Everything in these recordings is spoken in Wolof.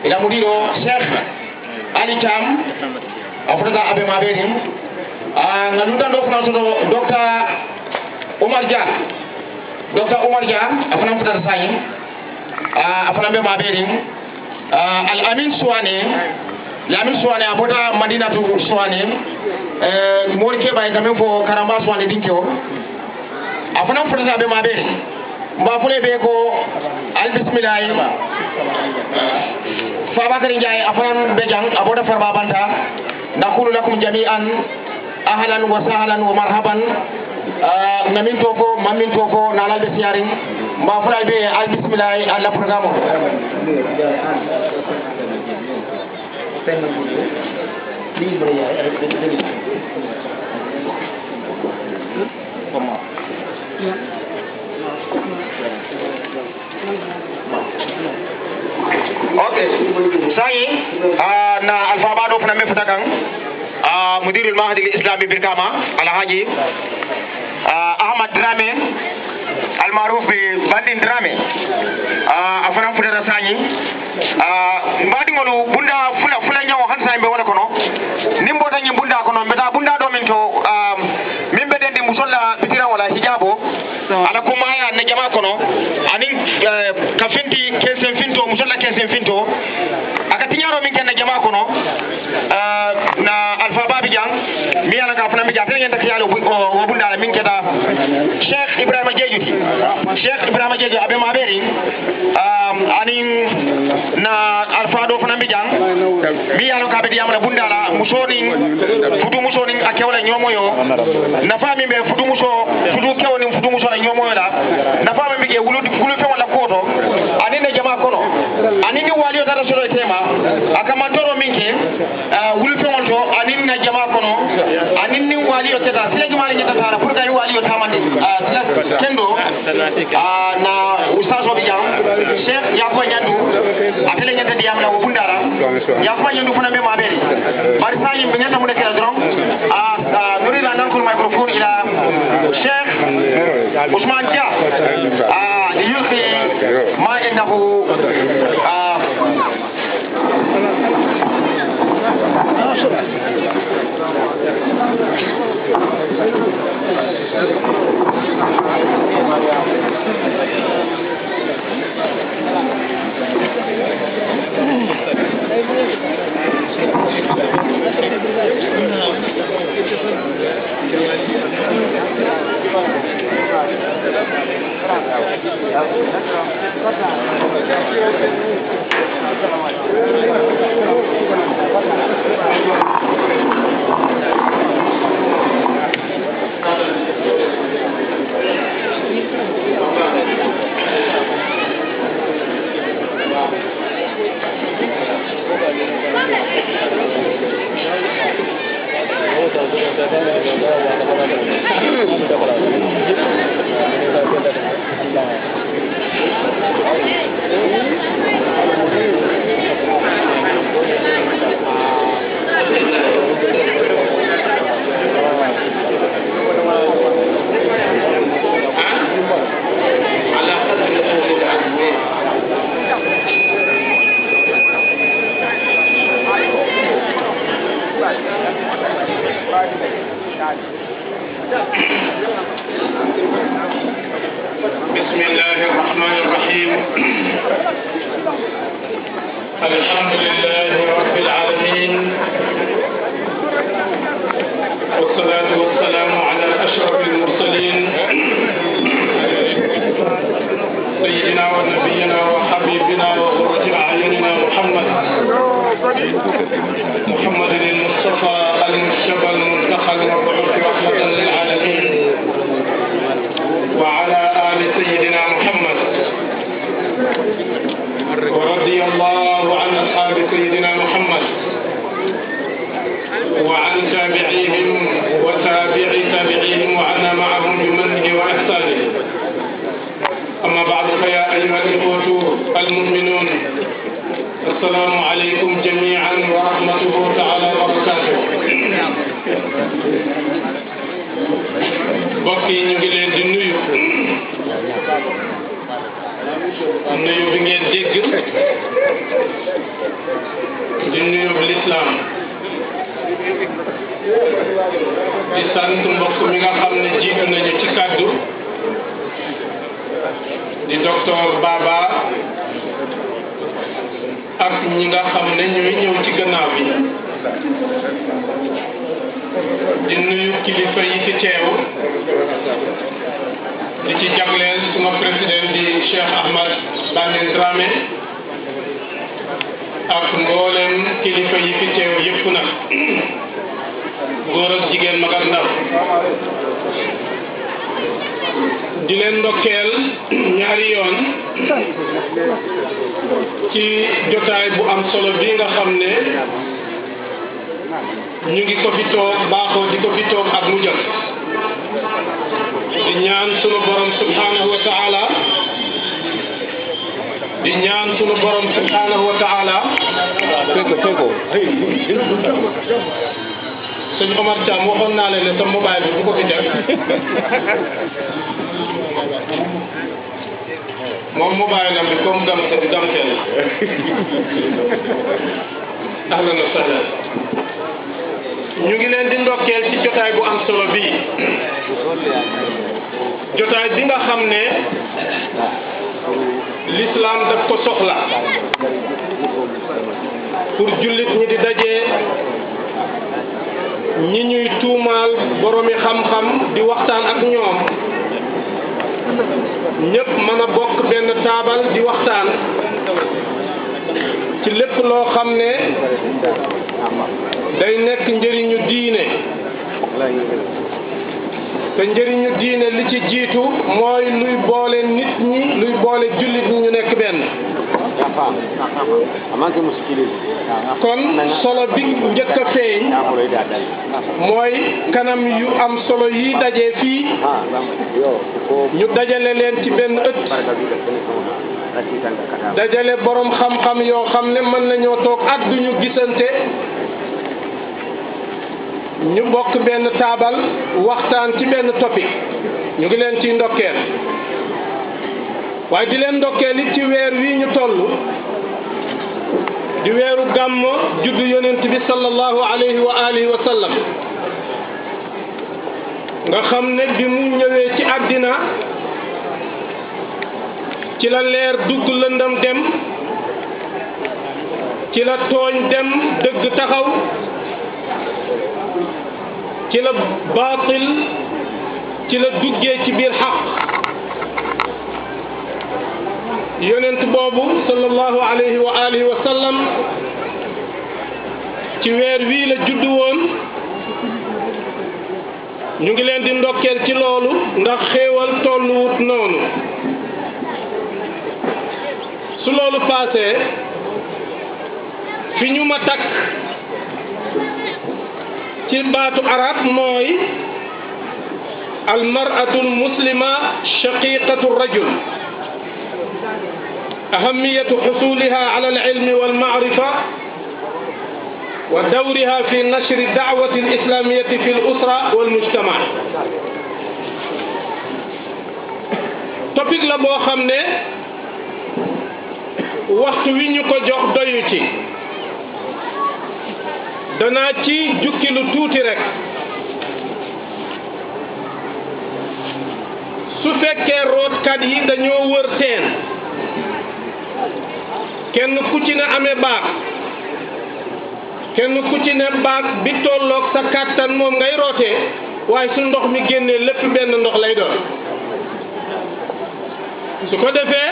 ila mudiro Sheikh Ali Cham afuna abe maberim ngaluta ndo funa soto Dr. Omar Dia afuna mfuta sayi afuna be maberim Al Amin Souane Lamin Souane abota Madinatu Souane mori ke bay kamen fo Karamba Souane dinko afuna mfuta be maberim mbafule be ko al bismillah Fabakar Njai afan bejang aboda farba banta naqulu lakum jami'an ahlan wa sahlan wa marhaban namin toko mamin toko nalal be siyaring mbafula be al bismillah alla programo Okay, saya na alfabado fana mefutakan mudirul mahdi al-islami birkama alhaji Ahmad Drame almaruf bi Bandin Drame afana futata sanyi mbadi ngolu bunda fula nyawo hansa mbe wona kono nimbo tanyi bunda kono mbeta bunda do min to mimbe dendi musolla bitira wala hijabo ala kumaya na jama kono anin kafinti kesen finto musolla kesen finto akati nyaro min kenna jama kono na alfaba bi jang mi ala ka fana mi jafé ngenda kiyalo wo bunda min keda Sheikh Ibrahima Jeju abe maberi anin na alfado fana mi jang mi ala ka be diamna bunda la fudu musonin akewla nyomoyo na fami be fudu kewni fudu muso na nyomoyo la na fami mi ge wulu fe wala koto anine jama kono anini waliyo tata solo tema akamantoro minke wulu fe wonto anina jama kono anini waliyo tata sile juma ni tata pour kay waliyo tamande kendo na ustazo bijam Sheikh yakwa nyandu atele nyata diam na bundara yakwa nyandu funa be mabeli bari sa yimbe nyata mu dekela dron nuri la nankul microphone ila Sheikh Ousmane Dia yusi ma innahu بسم الله الرحمن الرحيم الحمد لله رب العالمين والصلاة والسلام على أشرف المرسلين سيدنا ونبينا وحبيبنا وقرة أعيننا محمد المصطفى المجتبى المنتخى المبعوث رحمة للعالمين وعلى آل سيدنا محمد ورضي الله عن أصحاب سيدنا محمد وعن تابعيهم وتابعي تابعيهم وعنا معهم بمنه وإحسانه أما بعد فيا أيها الإخوة المؤمنون السلام عليكم جميعا ورحمته تعالى وبركاته بقي نجلين دنيو nuyu bi ngeen dégg sant mbokk mi nga xam ne jiitu nañu ci kàddu di docteur Baba ak ñi nga xam ne ñooy ñëw ci gannaaw bi di nuyu kilifa yi fi teew di ci jagleel suma président di Cheikh Ahmad Lamine Dramé ak mboolem kilifa yi fi teew yépp nag góor ak jigéen mag ak ndaw di leen ndokkeel ñaari yoon ci jotaay bu am solo bi nga xam ne ñu ngi ko fi toog baaxoo di ko fi toog ak mu jot di ñaan sunu borom subhanahu wa taala di ñaan sunu borom subhanahu wa taala sëñ Omar Thiam waxoon naa leen ne sa mobile bi bu ko fi def moom mobile am bi comme damteel ahlan wa sahlan ñu ngi leen di ndokkeel ci jotaay bu am solo bii jotaay bi nga xam ne l'islam daf ko soxla pour jullit ñi di dajee ñi ñuy tuumaal boromi xam-xam di waxtaan ak ñoom ñépp mën a bokk benn taabal di waxtaan ci lépp loo xam ne day nekk njëriñu diine te njëriñu diine li ci jiitu mooy luy boole nit ñi luy boole jullit ñi ñu nekk benn kon solo bi njëkk a feeñ mooy kanam yu am solo yi daje fii ñu dajale leen ci benn ëtt dajale borom xam-xam yoo xam ne mën nañoo toog at duñu gisante ñu bokk benn taabal waxtaan ci benn topic ñu ngi leen ciy ndokkeel waaye di leen ndokkeel it ci weer wii ñu toll di weeru gàmm juddu yonent bi sallallahu alayhi wa alihi wa sallam nga xam ne bi mu ñëwee ci àddina ci la leer dugg lëndam dem ci la tooñ dem dëgg taxaw ci la baatil ci la duggee ci biir xaq yonent boobu sallallahu alayhi wa alihi wa sallam ci weer wii la juddu woon ñu ngi leen di ndokkeel ci loolu ndax xéewal tolluwut noonu su loolu paasee fi ñu ma takk ci baatu arab mooy almar'atu almuslima shaqiqatu rajul ahamiyatu xusuliha ala alilmi walmaarifa wa dawriha fi nashri da'wati alislamiyati fi alusra walmujtama topic la boo xam ne waxtu wi ñu ko jox doyu ci danaa ci jukki lu tuuti rek su fekkee rootkat yi dañoo wër teen kenn ku ci ne amee baag kenn ku ci ne baag bi tolloog sa kàttan moom ngay rootee waaye su ndox mi génnee lépp benn ndox lay doon su ko defee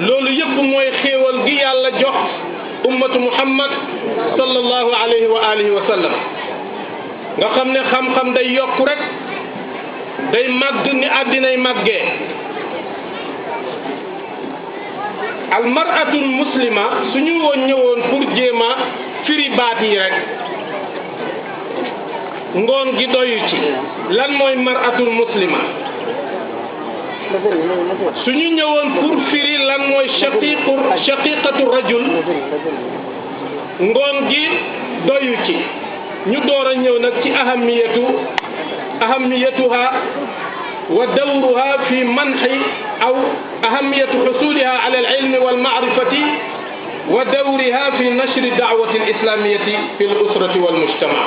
loolu yëpp mooy xéewal gi yàlla jox ummatu muhammad sallallahu alayhi wa alihi wa sallam nga xam ne xam-xam day yokk rek day màgg ni àddinay màggee almaratul muslima suñu woon ñëwoon pour jéema firi baat yi rek ngoon gi doyu ci lan mooy maratul muslima suñu ñëwoon pour firi lan mooy shaqiqatu rajul ngoon gi doyu ci ñu door a ñëw nag ci ahamiyatuha wa dawruha fi manhi aw ahamiyatu husuliha ala al-ilmi wal ma'rifati wa dawriha fi nashri da'wati al-islamiyati fi al-usrati wal mujtama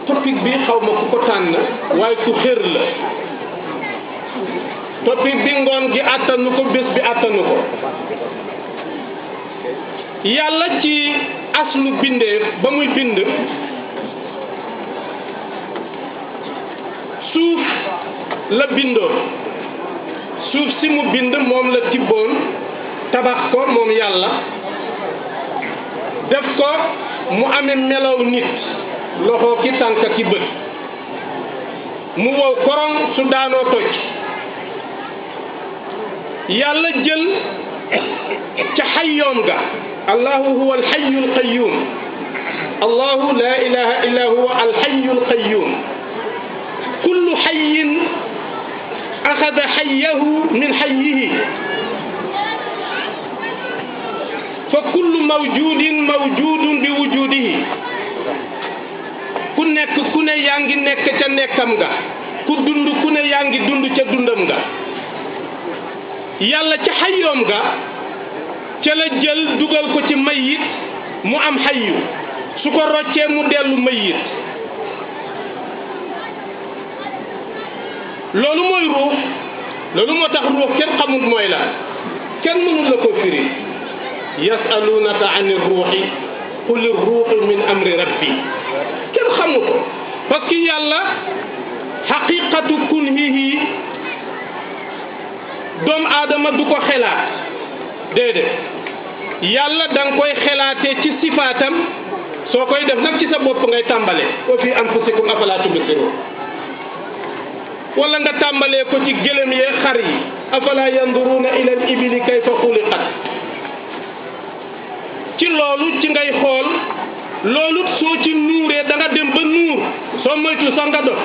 topic bi xaw ma ku ko tànn waaye ku xër la topic bi ngoon gi àttanu ko bés bi àttanu ko yàlla ci aslu bindee ba muy bind suuf la bindoon suuf si mu bind moom la tibboon tabax ko moom yàlla def ko mu amee melaw nit loxo ki tànk ki bët mu wow korong su daanoo toj yàlla jël ca xayyoom ga allahu huwa alxayu alqayum allahu la ilaha illa huwa alxayu alqayum kullu xayin axada xayahu min xayihi fa kullu mawjudin mawjudun bi wujudihi ku ne yaa ngi nekk ca nekkam nga ku dund ku ne yaa ngi dund ca dundam nga yàlla ca xayyoom ga ca la jël dugal ko ci mayit mu am xayyu su ko roccee mu dellu mayit loolu mooy ruux loolu moo tax ruux kenn xamul mooy la kenn mënul la ko firi yasalunaka ani ruuxi qul ruuxu min amri rabbi kenn xamu ko parce que yàlla xaqiqatu kunhihi doomu aadama du ko xelaat déedéet yàlla da nga koy xelaatee ci sifaatam soo koy def nag ci sa bopp ngay tàmbalee wa fi anfusikum afala tubsirun wala nga tàmbalee ko ci gëlëm yee xar yi afala yanduruna ila al ibili kayfa xuliqat ci loolu ci ngay xool loolu soo ci nuuree da nga dem ba nuur soo moytu sax nga dox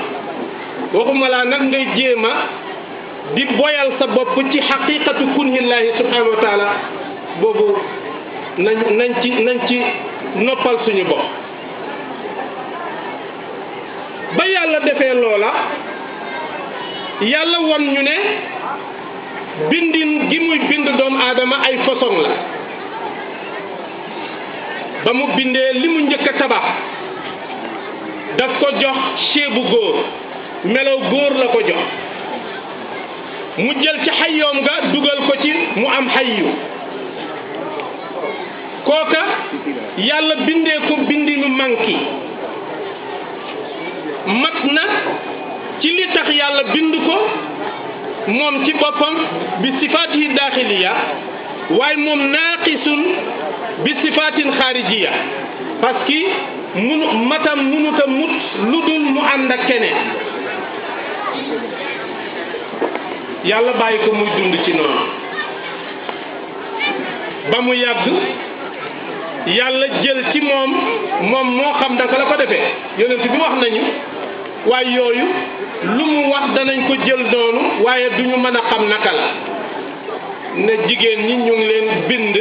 waxuma laa nag ngay jéema di boyal sa bopp ci xaqiqatu kunhillahi subhanahu wa taala boobu nañ ci noppal suñu bopp ba yàlla defee loola yàlla won ñu ne bindin gi muy bind doomu aadama ay façon la ba mu bindee li mu njëkk a tabax daf ko jox ceebu góor melow góor la ko jox mu jël ci xayyoom nga dugal ko ci mu am xayyu kooka yàlla bindee ko bindinu manki mat na ci li tax yàlla bind ko moom ci boppam bi sifaatihi daaxiliya waaye moom naaqisun bi sifaatin xaarijiya parce que matam munuta mut lu dul mu ànd ak keneen yàlla bàyyi ko muy dund ci noonu ba mu yàgg yàlla jël ci moom moo xam naka la ko defee yonent bi wax nañu waaye yooyu lu mu wax danañ ko jël noonu waaye duñu mën a xam naka la ne jigéen ñi ñu ngi leen bind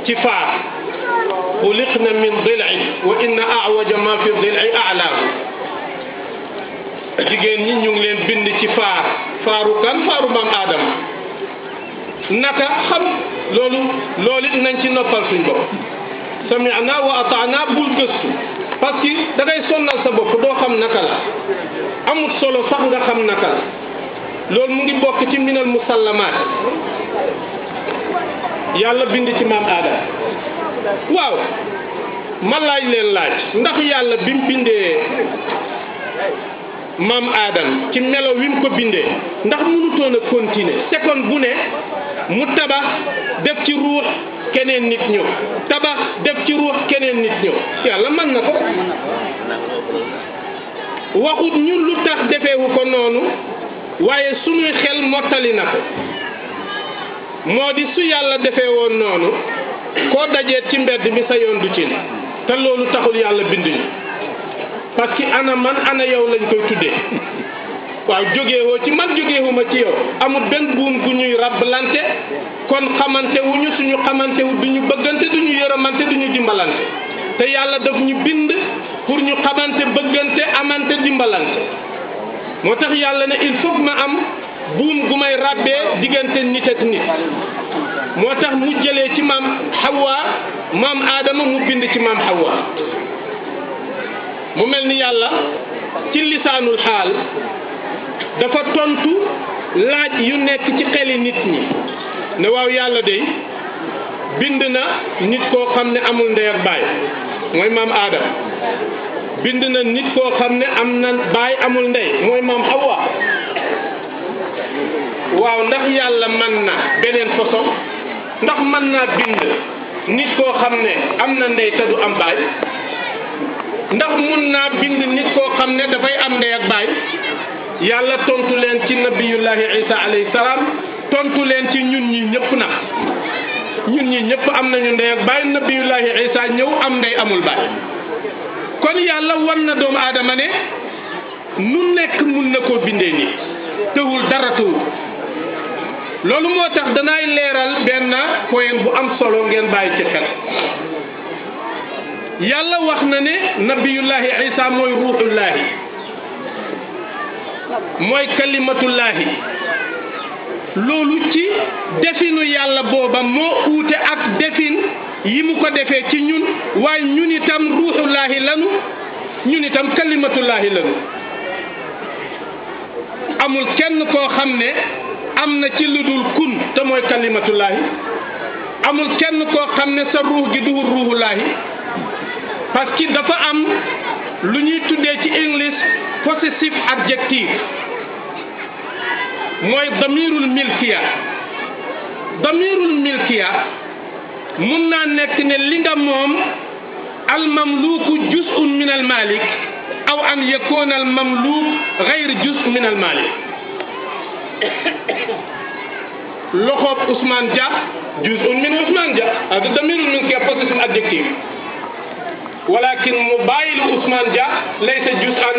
ci faar xuliqna min dil'in wa inna a'waja ma fi dil'i a'laahu jigéen ñi ñu ngi leen bind ci faaru kan faaru maam aadama naka xam loolu it nañ ci noppal suñ bopp sami'na wa ata'na bul gëstu parce que da ngay sonnal sa bopp doo xam naka la amul solo sax nga xam naka la loolu mu ngi bokk ci minal musallamaat yàlla bind ci maam aadama waaw ma laaj leen laaj ndax yàlla bi mu bindee maam aadam ci melo wi mu ko bindee ndax mënutoon a continuer seconde bu ne mu tabax def ci ruux keneen nit ñëw tabax def ci ruux keneen nit ñëw yàlla mën na ko waxut ñu lu tax defeewu ko noonu waaye suñuy xel mottali na ko moo di su yàlla defee woon noonu koo dajee ci mbedd mi sa yoon du ci ne te loolu taxul yàlla bind ñu parce que ana man ana yow lañ koy tuddee waaw jógeewoo ci man jógeewuma ci yow amul benn buum gu ñuy rabbalante kon xamante wuñu suñu xamante wu duñu bëggante duñu yërëmante duñu dimbalante te yàlla daf ñu bind pour ñu xamante bëggante amante dimbalante moo tax yàlla ne il faut ma am buum gu may ràbbee diggante nit ak nit moo tax mu jëlee ci maam Hawa maam Adama mu bind ci maam Hawa mu mel ni yàlla ci lisaanul xaal dafa tontu laaj yu nekk ci xeli nit ñi ne waaw yàlla de bind na nit koo xam ne amul ndey ak baay mooy maam Aadama bind na nit koo xam ne am na baay amul ndey mooy maam Hawa waaw ndax yàlla mën na beneen façon ndax mën naa bind nit koo xam ne am na ndey te du am baay ndax mun naa bind nit koo xam ne dafay am ndey ak baay yàlla tontu leen ci nabiyullahi isa alayhi salaam tontu leen ci ñun ñi ñëpp nag ñun ñi ñëpp am nañu ndey ak baay nabiyullahi isa ñëw am ndey amul baay kon yàlla wan na doomu aadama ne nu nekk mun na koo bindee nit tëwul dara tëwul loolu moo tax danaay leeral benn point bu am solo ngeen bàyyi ci xel yàlla wax na ne nabiyullahi isa mooy ruuxullahi mooy kalimatullahi loolu ci definu yàlla booba moo uute ak defin yi mu ko defee ci ñun waaye ñun itam ruuxullahi lanu ñun itam kalimatullahi lanu amul kenn koo xam ne am na ci lu dul kun te mooy kalimatullahi amul kenn koo xam ne sa ruux gi duhul ruuxullahi parce que dafa am lu ñuy tuddee ci English possessive adjective mooy damirul milkiya mun naa nekk ne li nga moom al mamluku juz'un min al malik aw an yakuna al mamluk ghayr juz' min al malik loxoob Ousmane Dia juz'un min Ousmane Dia ak damirul milkiya possessive adjective walakin mobayilu Ousmane Dia laysa juz'an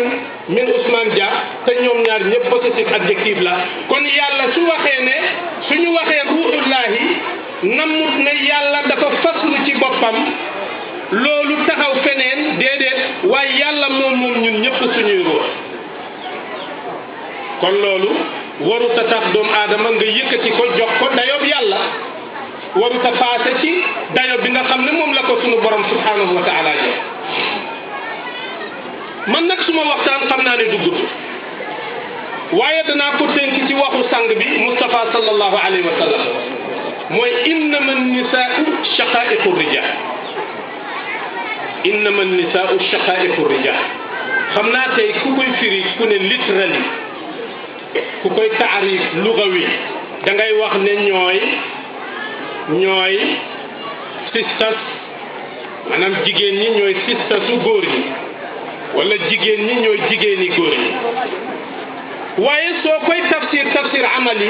min Ousmane Dia te ñoom ñaar ñëpp possessive adjective la kon yàlla su waxee ne suñu waxee ruuxullahi namut ne yàlla dafa faslu ci boppam loolu taxaw feneen déedéet waaye yàlla moom ñun ñëpp suñuy ruux kon loolu waruta tax doomu aadama nga yëkkati ko jox ko dayob yàlla waruta paase ci dayo bi nga xam ne moom la ko sunu borom subhanahu wa taala jox man nag suma waxtaan xam naa ne duggut waaye danaa ko tënk ci waxu sang bi Mustafa sallallahu alayhi wa sallam mooy innama nisaau shaqaiqu rijal innama nisaau shaqaiqu rijal xam naa tey ku koy firi ku ne literally ku koy taarif lugawi da ngay wax ne ñooy sisters maanaam jigéen ñi ñooy sistersu góor ñi wala jigéen ñi ñooy jigéeni góor ñi waaye soo koy tafsir amali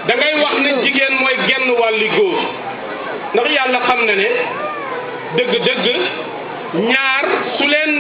da ngay wax ne jigéen mooy genn wàlli góor ndax yàlla xam na ne dëgg-dëgg ñaar su leen